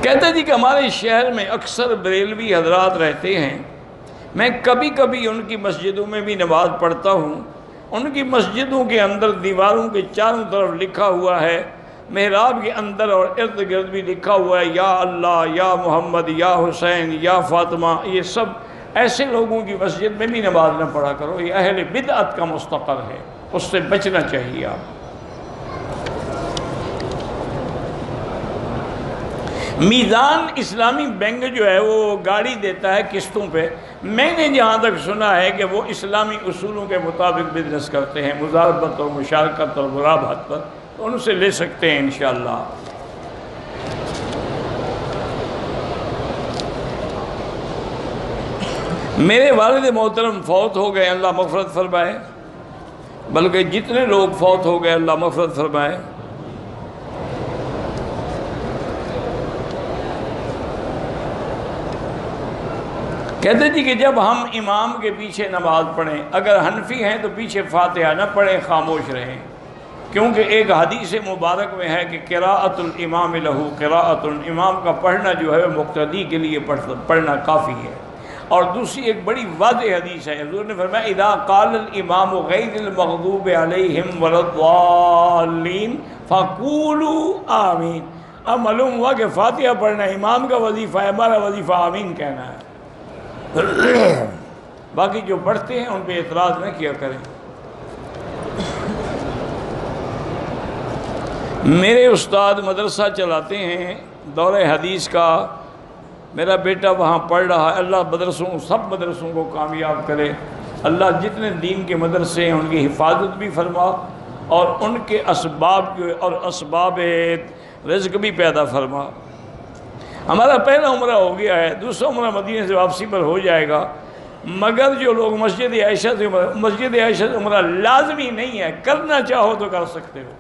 کہتے جی کہ ہمارے شہر میں اکثر بریلوی حضرات رہتے ہیں، میں کبھی کبھی ان کی مسجدوں میں بھی نماز پڑھتا ہوں، ان کی مسجدوں کے اندر دیواروں کے چاروں طرف لکھا ہوا ہے، محراب کے اندر اور ارد گرد بھی لکھا ہوا ہے یا اللہ، یا محمد، یا حسین، یا فاطمہ۔ یہ سب ایسے لوگوں کی مسجد میں بھی نماز نہ پڑھا کرو، یہ اہل بدعت کا مستقر ہے، اس سے بچنا چاہیے آپ۔ میزان اسلامی بینک جو ہے وہ گاڑی دیتا ہے قسطوں پہ، میں نے جہاں تک سنا ہے کہ وہ اسلامی اصولوں کے مطابق بزنس کرتے ہیں، مضاربت اور مشارکت اور مرابحت پر، تو ان سے لے سکتے ہیں انشاءاللہ۔ میرے والد محترم فوت ہو گئے، اللہ مغفرت فرمائے، بلکہ جتنے لوگ فوت ہو گئے اللہ مغفرت فرمائے۔ کہتے جی کہ جب ہم امام کے پیچھے نماز پڑھیں، اگر حنفی ہیں تو پیچھے فاتحہ نہ پڑھیں، خاموش رہیں، کیونکہ ایک حدیث مبارک میں ہے کہ قراءۃ الامام لہو قراءۃ، امام کا پڑھنا جو ہے مقتدی کے لیے پڑھنا کافی ہے۔ اور دوسری ایک بڑی واضح حدیث ہے، حضور نے فرمایا اذا قال الامام غیر المغضوب علیہم ولا الضالین فقولوا آمین۔ اب معلوم ہوا کہ فاتحہ پڑھنا امام کا وظیفہ ہے، ہمارا وظیفہ آمین کہنا ہے۔ باقی جو پڑھتے ہیں ان پہ اعتراض نہ کیا کریں۔ میرے استاد مدرسہ چلاتے ہیں دور حدیث کا، میرا بیٹا وہاں پڑھ رہا ہے، اللہ سب مدرسوں کو کامیاب کرے، اللہ جتنے دین کے مدرسے ہیں ان کی حفاظت بھی فرما اور ان کے اسباب رزق بھی پیدا فرما۔ ہمارا پہلا عمرہ ہو گیا ہے، دوسرا عمرہ مدینے سے واپسی پر ہو جائے گا، مگر جو لوگ مسجد عائشہ سے عمرہ لازمی نہیں ہے، کرنا چاہو تو کر سکتے ہو۔